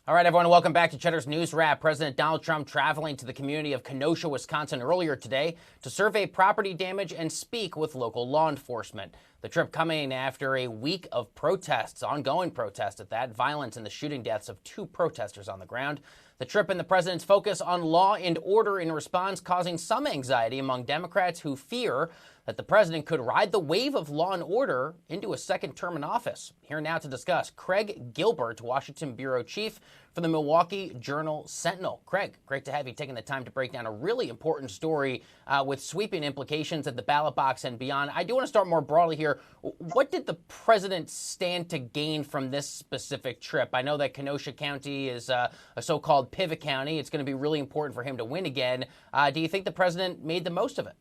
All right, everyone, welcome back to Cheddar's News Wrap. President Donald Trump traveling to the community of Kenosha, Wisconsin earlier today to survey property damage and speak with local law enforcement. The trip coming after a week of protests, ongoing protests at that, violence and the shooting deaths of 2 protesters on the ground. The trip and the president's focus on law and order in response causing some anxiety among Democrats who fear that the president could ride the wave of law and order into a second term in office. Here now to discuss, Craig Gilbert, Washington bureau chief for the Milwaukee Journal-Sentinel. Craig, great to have you taking the time to break down a really important story with sweeping implications at the ballot box and beyond. I do want to start more broadly here. What did the president stand to gain from this specific trip? I know that Kenosha County is a so-called pivot county. It's going to be really important for him to win again. Do you think the president made the most of it?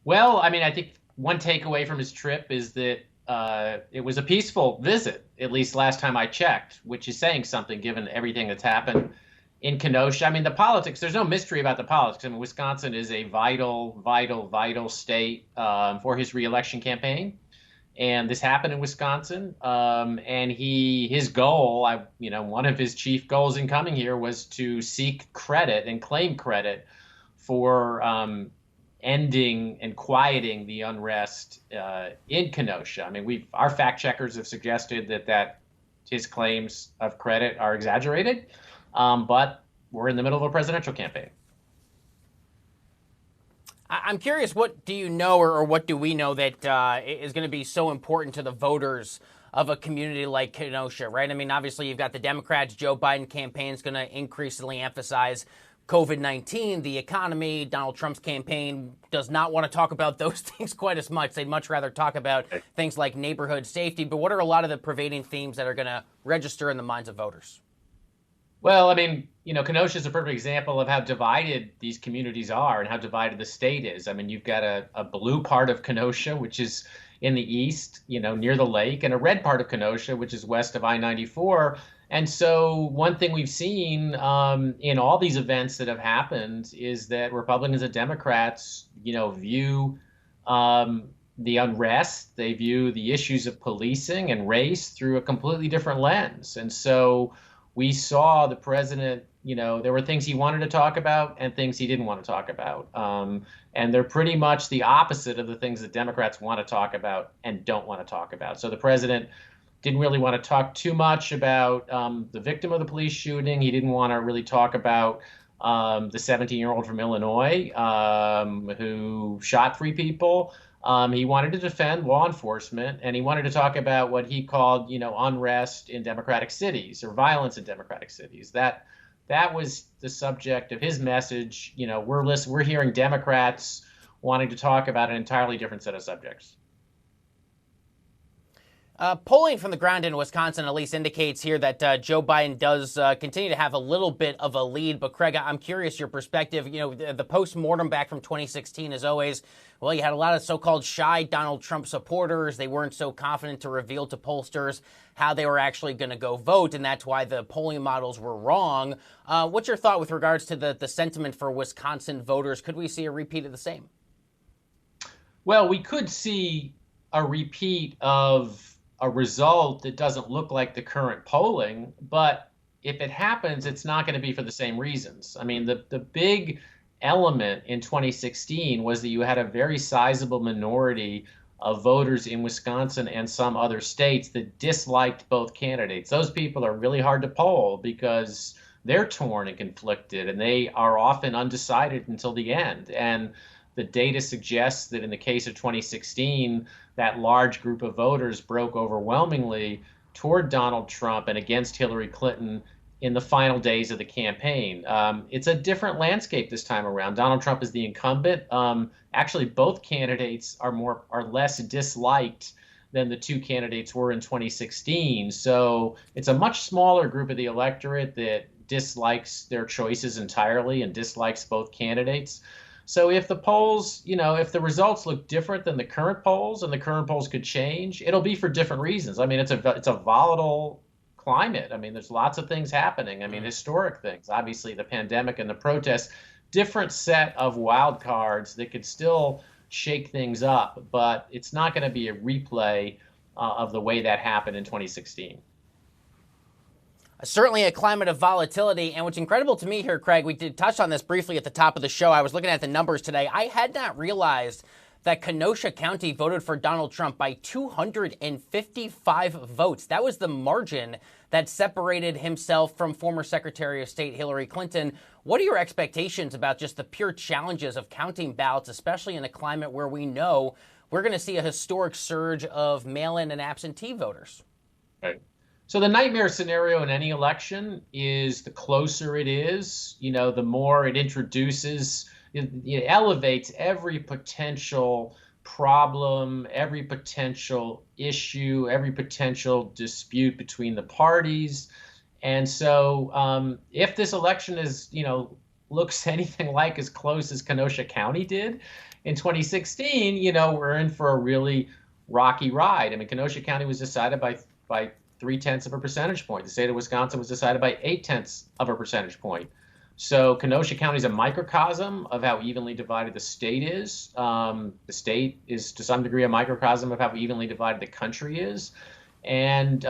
Well, I mean, I think one takeaway from his trip is that it was a peaceful visit, at least last time I checked, which is saying something given everything that's happened in Kenosha. I mean, the politics, there's no mystery about the politics. I mean, Wisconsin is a vital state for his reelection campaign. And this happened in Wisconsin. And his goal, one of his chief goals in coming here was to seek credit and claim credit for ending and quieting the unrest in Kenosha. I mean, our fact checkers have suggested that his claims of credit are exaggerated, but we're in the middle of a presidential campaign. I'm curious, what do you know or what do we know that is going to be so important to the voters of a community like Kenosha, right? I mean, obviously, you've got the Democrats. Joe Biden campaign is going to increasingly emphasize COVID-19, the economy. Donald Trump's campaign does not want to talk about those things quite as much. They'd much rather talk about things like neighborhood safety. But what are a lot of the pervading themes that are going to register in the minds of voters? Well, I mean, Kenosha is a perfect example of how divided these communities are and how divided the state is. I mean, you've got a blue part of Kenosha, which is in the east, near the lake, and a red part of Kenosha, which is west of I-94. And so one thing we've seen in all these events that have happened is that Republicans and Democrats, view the unrest, they view the issues of policing and race through a completely different lens. And so we saw the president, there were things he wanted to talk about and things he didn't want to talk about. And they're pretty much the opposite of the things that Democrats want to talk about and don't want to talk about. So the president didn't really want to talk too much about the victim of the police shooting. He didn't want to really talk about the 17-year-old from Illinois who shot 3 people. He wanted to defend law enforcement, and he wanted to talk about what he called, unrest in democratic cities or violence in democratic cities. That was the subject of his message. We're hearing Democrats wanting to talk about an entirely different set of subjects. Polling from the ground in Wisconsin at least indicates here that Joe Biden does continue to have a little bit of a lead. But Craig, I'm curious your perspective. The post-mortem back from 2016 is always, well, you had a lot of so-called shy Donald Trump supporters. They weren't so confident to reveal to pollsters how they were actually going to go vote, and that's why the polling models were wrong. What's your thought with regards to the sentiment for Wisconsin voters? Could we see a repeat of the same? Well, we could see a repeat of a result that doesn't look like the current polling, but if it happens, it's not going to be for the same reasons. I mean, the big element in 2016 was that you had a very sizable minority of voters in Wisconsin and some other states that disliked both candidates. Those people are really hard to poll because they're torn and conflicted, and they are often undecided until the end. And the data suggests that in the case of 2016, that large group of voters broke overwhelmingly toward Donald Trump and against Hillary Clinton in the final days of the campaign. It's a different landscape this time around. Donald Trump is the incumbent. Actually, both candidates are less disliked than the 2 candidates were in 2016. So it's a much smaller group of the electorate that dislikes their choices entirely and dislikes both candidates. So if the polls, if the results look different than the current polls, and the current polls could change, it'll be for different reasons. I mean, it's a volatile climate. I mean, there's lots of things happening. I mean, historic things, obviously the pandemic and the protests, different set of wild cards that could still shake things up, but it's not going to be a replay of the way that happened in 2016. Certainly a climate of volatility. And what's incredible to me here, Craig, we did touch on this briefly at the top of the show. I was looking at the numbers today. I had not realized that Kenosha County voted for Donald Trump by 255 votes. That was the margin that separated himself from former Secretary of State Hillary Clinton. What are your expectations about just the pure challenges of counting ballots, especially in a climate where we know we're going to see a historic surge of mail-in and absentee voters? Right. So the nightmare scenario in any election is the closer it is, the more it introduces, it elevates every potential problem, every potential issue, every potential dispute between the parties. And so if this election is, looks anything like as close as Kenosha County did in 2016, we're in for a really rocky ride. I mean, Kenosha County was decided by 0.3 of a percentage point. The state of Wisconsin was decided by 0.8 of a percentage point. So Kenosha County is a microcosm of how evenly divided the state is. The state is to some degree a microcosm of how evenly divided the country is. And,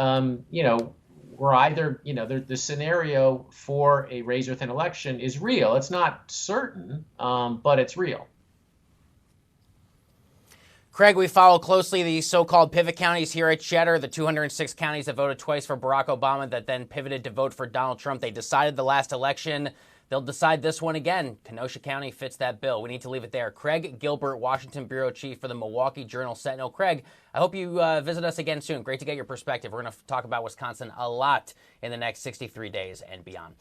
we're either, the scenario for a razor-thin election is real. It's not certain, but it's real. Craig, we follow closely the so-called pivot counties here at Cheddar, the 206 counties that voted twice for Barack Obama that then pivoted to vote for Donald Trump. They decided the last election. They'll decide this one again. Kenosha County fits that bill. We need to leave it there. Craig Gilbert, Washington Bureau Chief for the Milwaukee Journal-Sentinel. Craig, I hope you visit us again soon. Great to get your perspective. We're going to talk about Wisconsin a lot in the next 63 days and beyond.